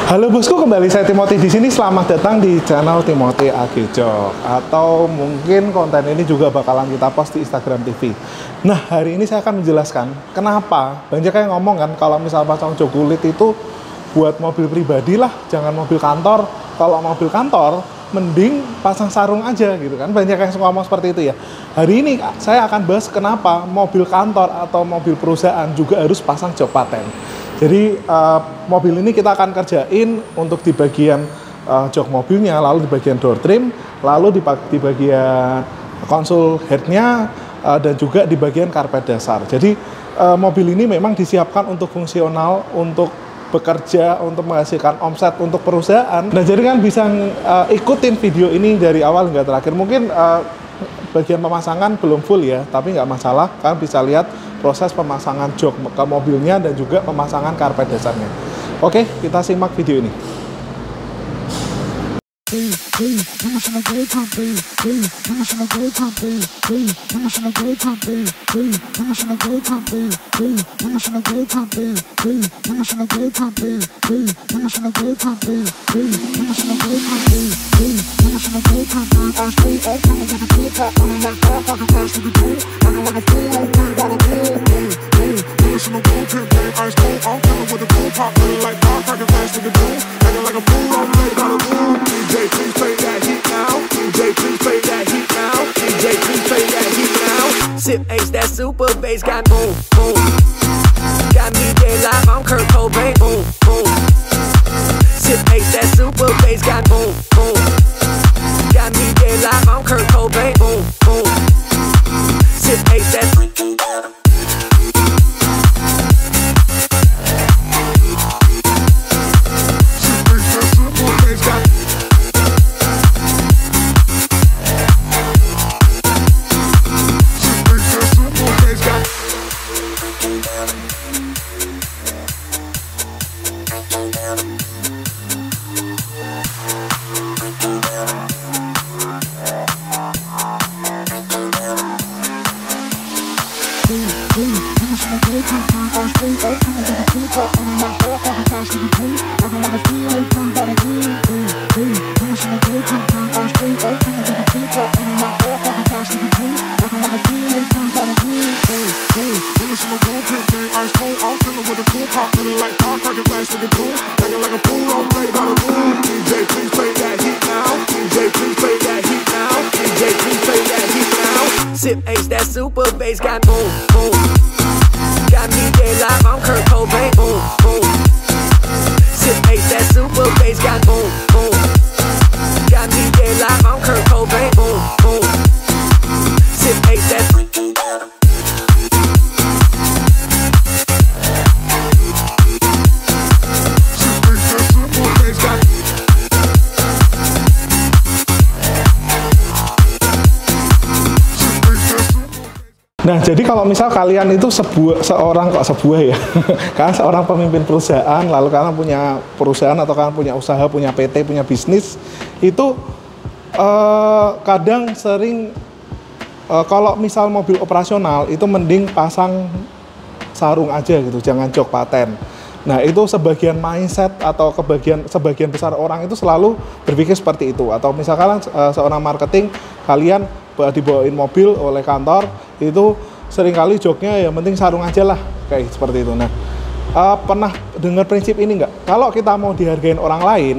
Halo bosku, kembali saya Timothy di sini. Selamat datang di channel Timothy Agijok. Atau mungkin konten ini juga bakalan kita post di Instagram TV. Nah, hari ini saya akan menjelaskan kenapa banyak yang ngomong kan kalau misal pasang jok kulit itu buat mobil pribadi lah, jangan mobil kantor. Kalau mobil kantor mending pasang sarung aja gitu kan. Banyak yang ngomong seperti itu ya. Hari ini saya akan bahas kenapa mobil kantor atau mobil perusahaan juga harus pasang jok paten. Jadi mobil ini kita akan kerjain untuk di bagian jok mobilnya, lalu di bagian door trim, lalu di bagian konsol headnya, dan juga di bagian karpet dasar. Jadi mobil ini memang disiapkan untuk fungsional, untuk bekerja, untuk menghasilkan omset untuk perusahaan. Nah, jadi kan bisa ikutin video ini dari awal hingga terakhir. Mungkin bagian pemasangan belum full ya, tapi nggak masalah, kalian bisa lihat proses pemasangan jok ke mobilnya dan juga pemasangan karpet dasarnya. Oke, kita simak video ini. Sip ace, that super bass got boom, boom. Got me dead live, I'm Kurt Cobain, boom, boom. Sip ace, that super bass got boom, boom. Got me dead live, I'm Kurt Cobain, boom, boom. Sip ace, that Sip ace, that super bass got boom, boom. Got me dead live, I'm Kurt Cobain, boom, boom. Sip ace, that super bass got boom, boom. Got me dead live, I'm Kurt Cobain, boom, boom. Sip ace, that Nah, jadi kalau misal kalian itu seorang kalian seorang pemimpin perusahaan, lalu kalian punya perusahaan atau kalian punya usaha, punya PT, punya bisnis, itu kadang sering kalau misal mobil operasional itu mending pasang sarung aja gitu, jangan jok paten. Nah, itu sebagian mindset atau sebagian besar orang itu selalu berpikir seperti itu. Atau misalkan seorang marketing, kalian dibawain mobil oleh kantor, itu seringkali joknya yang penting sarung aja lah, kayak seperti itu. Nah, pernah dengar prinsip ini nggak? Kalau kita mau dihargain orang lain,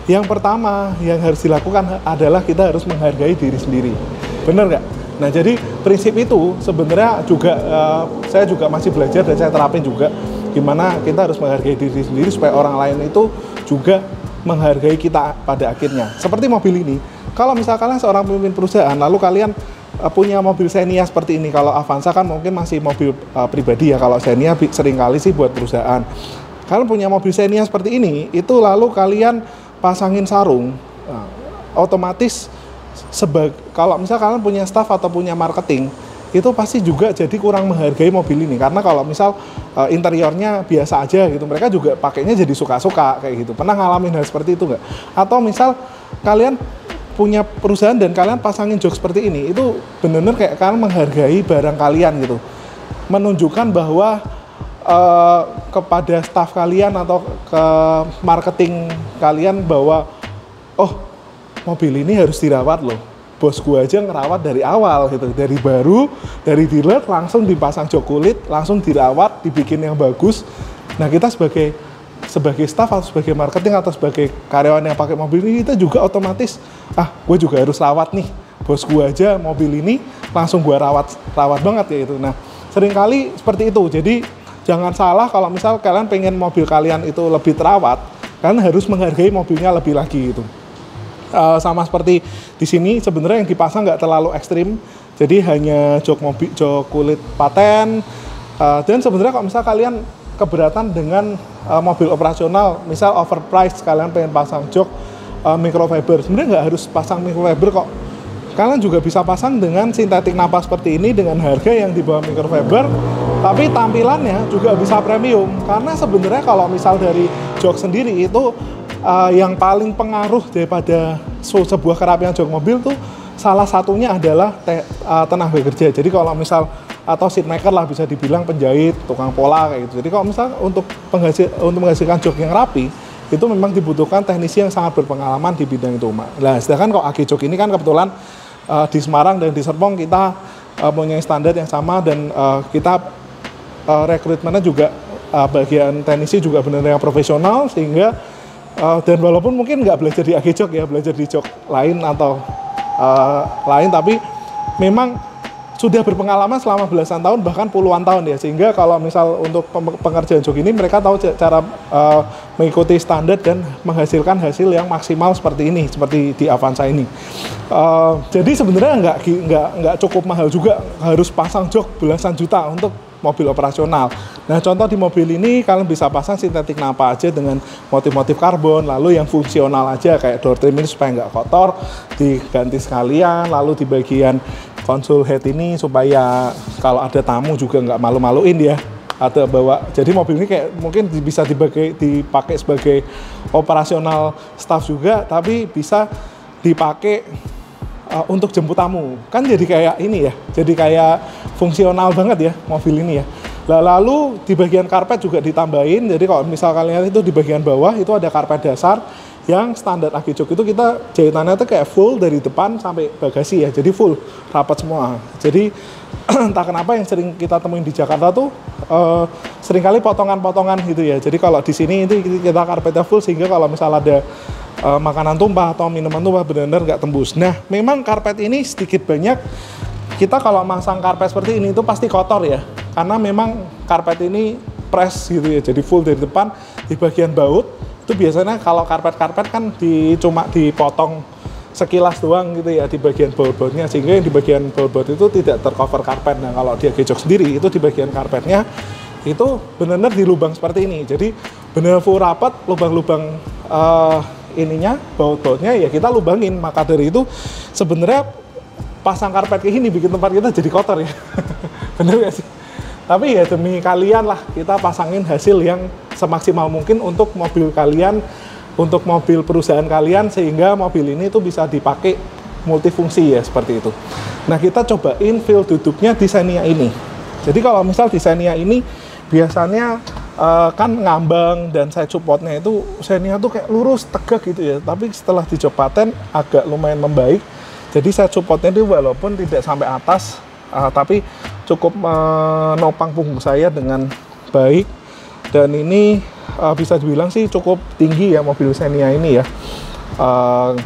yang pertama yang harus dilakukan adalah kita harus menghargai diri sendiri. Bener nggak? Nah, jadi prinsip itu sebenarnya juga saya juga masih belajar dan saya terapin juga, gimana kita harus menghargai diri sendiri supaya orang lain itu juga menghargai kita pada akhirnya. Seperti mobil ini, kalau misalkan seorang pemimpin perusahaan, lalu kalian punya mobil Xenia seperti ini. Kalau Avanza kan mungkin masih mobil pribadi ya, kalau Xenia seringkali sih buat perusahaan. Kalian punya mobil Xenia seperti ini, itu lalu kalian pasangin sarung, otomatis kalau misal kalian punya staff atau punya marketing, itu pasti juga jadi kurang menghargai mobil ini. Karena kalau misal interiornya biasa aja gitu, mereka juga pakainya jadi suka-suka kayak gitu. Pernah ngalamin hal seperti itu nggak? Atau misal kalian punya perusahaan dan kalian pasangin jok seperti ini, itu benar-benar kayak kalian menghargai barang kalian gitu, menunjukkan bahwa kepada staff kalian atau ke marketing kalian bahwa oh mobil ini harus dirawat loh. Bos gue aja ngerawat dari awal gitu, dari baru, dari dealer langsung dipasang jok kulit, langsung dirawat, dibikin yang bagus. Nah kita sebagai staff atau sebagai marketing atau sebagai karyawan yang pakai mobil ini, kita juga otomatis gue juga harus rawat nih. Bos gue aja mobil ini langsung gue rawat banget ya itu. Nah seringkali seperti itu. Jadi jangan salah kalau misal kalian pengen mobil kalian itu lebih terawat, kalian harus menghargai mobilnya lebih lagi gitu. Sama seperti di sini sebenarnya yang dipasang nggak terlalu ekstrim, jadi hanya jok kulit paten. Dan sebenarnya kalau misal kalian keberatan dengan mobil operasional, misal overpriced, kalian pengen pasang jok microfiber, sebenarnya nggak harus pasang microfiber kok. Kalian juga bisa pasang dengan sintetik napas seperti ini dengan harga yang di bawah microfiber, tapi tampilannya juga bisa premium. Karena sebenarnya kalau misal dari jok sendiri itu yang paling pengaruh daripada sebuah kerapian jok mobil tuh salah satunya adalah tenaga kerja. Jadi kalau misal atau seat maker lah bisa dibilang penjahit, tukang pola kayak gitu. Jadi kalau misal untuk menghasilkan jok yang rapi itu memang dibutuhkan teknisi yang sangat berpengalaman di bidang itu. Nah, sedangkan kalau AG Jok ini kan kebetulan di Semarang dan di Serpong kita punya standar yang sama dan kita rekrutmennya juga bagian teknisi juga benar-benar profesional sehingga dan walaupun mungkin nggak belajar di AG Jok ya, belajar di jok lain atau lain, tapi memang sudah berpengalaman selama belasan tahun bahkan puluhan tahun ya, sehingga kalau misal untuk pengerjaan jok ini mereka tahu cara mengikuti standar dan menghasilkan hasil yang maksimal seperti ini, seperti di Avanza ini. Jadi sebenarnya nggak cukup mahal juga harus pasang jok belasan juta untuk mobil operasional. Nah contoh di mobil ini kalian bisa pasang sintetik napa aja dengan motif-motif karbon, lalu yang fungsional aja kayak door trim ini supaya nggak kotor diganti sekalian, lalu di bagian konsol head ini supaya kalau ada tamu juga nggak malu-maluin ya, ada bawa. Jadi mobil ini kayak mungkin bisa dipakai sebagai operasional staff juga, tapi bisa dipakai untuk jemput tamu. Kan jadi kayak ini ya, jadi kayak fungsional banget ya mobil ini ya. Lalu di bagian karpet juga ditambahin, jadi kalau misal kalian itu di bagian bawah itu ada karpet dasar yang standar AG Jok itu kita jahitannya itu kayak full dari depan sampai bagasi ya, jadi full rapat semua. Jadi entah kenapa yang sering kita temuin di Jakarta tuh seringkali potongan-potongan gitu ya. Jadi kalau di sini itu kita karpetnya full sehingga kalau misal ada makanan tumpah atau minuman tumpah benar-benar nggak tembus. Nah memang karpet ini sedikit banyak kita kalau masang karpet seperti ini itu pasti kotor ya, karena memang karpet ini press gitu ya, jadi full dari depan. Di bagian baut itu biasanya kalau karpet-karpet kan cuma dipotong sekilas doang gitu ya di bagian baut-bautnya, sehingga yang di bagian baut-baut itu tidak tercover karpet. Nah kalau di AG Jok sendiri itu di bagian karpetnya itu benar-benar di lubang seperti ini, jadi benar full rapat, lubang-lubang ininya baut-bautnya ya kita lubangin. Maka dari itu sebenarnya pasang karpet kayak gini bikin tempat kita jadi kotor ya. Bener gak sih? Tapi ya demi kalian lah kita pasangin hasil yang semaksimal mungkin untuk mobil kalian, untuk mobil perusahaan kalian, sehingga mobil ini tuh bisa dipakai multifungsi ya seperti itu. Nah kita cobain feel duduknya di Xenia ini. Jadi kalau misal di Xenia ini biasanya kan ngambang dan side supportnya itu Xenia tuh kayak lurus tegak gitu ya, tapi setelah di jok paten agak lumayan membaik. Jadi side supportnya itu walaupun tidak sampai atas tapi cukup menopang punggung saya dengan baik, dan ini bisa dibilang sih cukup tinggi ya mobil Xenia ini ya.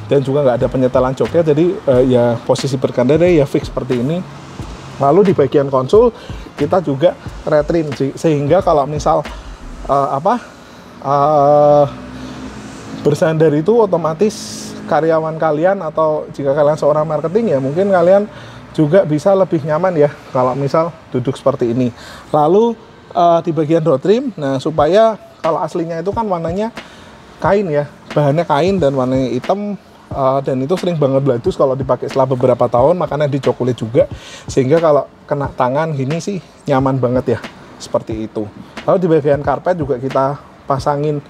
Dan juga nggak ada penyetelan joknya, jadi ya posisi berkendara ya fix seperti ini. Lalu di bagian konsol kita juga retrim sehingga kalau misal bersandar itu otomatis karyawan kalian atau jika kalian seorang marketing ya mungkin kalian juga bisa lebih nyaman ya kalau misal duduk seperti ini. Lalu di bagian door trim, nah supaya kalau aslinya itu kan warnanya kain ya, bahannya kain dan warnanya hitam, dan itu sering banget bladus kalau dipakai setelah beberapa tahun, makanya dicok kulit juga sehingga kalau kena tangan gini sih nyaman banget ya seperti itu. Lalu di bagian karpet juga kita pasangin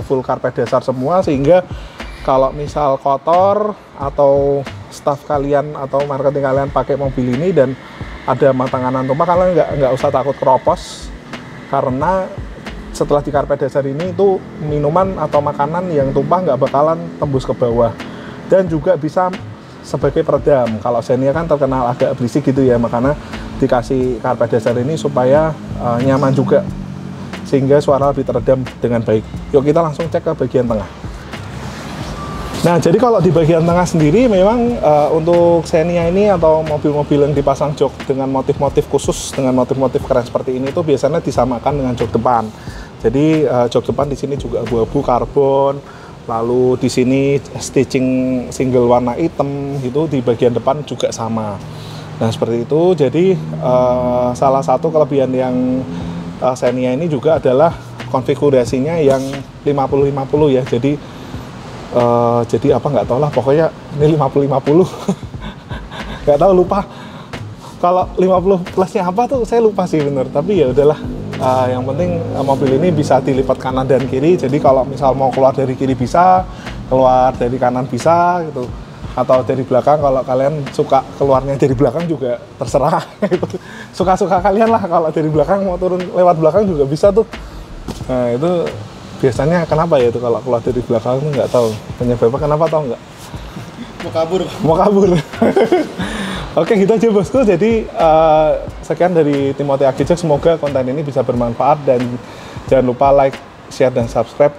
full karpet dasar semua, sehingga kalau misal kotor atau staff kalian atau marketing kalian pakai mobil ini dan ada makanan tumpah, kalian nggak usah takut keropos, karena setelah di karpet dasar ini itu minuman atau makanan yang tumpah nggak bakalan tembus ke bawah, dan juga bisa sebagai peredam. Kalau Xenia kan terkenal agak berisik gitu ya, makanya dikasih karpet dasar ini supaya nyaman juga, sehingga suara lebih teredam dengan baik. Yuk kita langsung cek ke bagian tengah. Nah, jadi kalau di bagian tengah sendiri memang untuk Xenia ini atau mobil-mobil yang dipasang jok dengan motif-motif khusus, dengan motif-motif keren seperti ini tuh biasanya disamakan dengan jok depan. Jadi jok depan di sini juga abu-abu karbon, lalu di sini stitching single warna hitam gitu, di bagian depan juga sama. Nah, seperti itu. Jadi salah satu kelebihan yang Xenia ini juga adalah konfigurasinya yang 50-50 ya. Jadi apa nggak tahu lah, pokoknya ini 50-50. Nggak tahu, lupa. Kalau 50 plusnya apa tuh saya lupa sih bener. Tapi ya udahlah. Yang penting mobil ini bisa dilipat kanan dan kiri. Jadi kalau misal mau keluar dari kiri bisa, keluar dari kanan bisa gitu. Atau dari belakang, kalau kalian suka keluarnya dari belakang juga terserah. Suka-suka kalian lah, kalau dari belakang mau turun lewat belakang juga bisa tuh. Nah itu biasanya kenapa ya itu kalau keluar dari belakang, nggak tahu penyebabnya kenapa, tahu nggak? Mau kabur. Oke, gitu aja bosku. Jadi sekian dari Timothy Agijok, semoga konten ini bisa bermanfaat, dan jangan lupa like, share, dan subscribe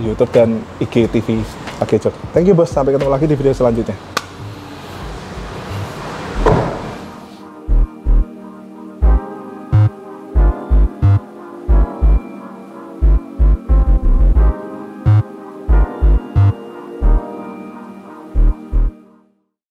YouTube dan IG TV Agijok. Thank you bos, sampai ketemu lagi di video selanjutnya.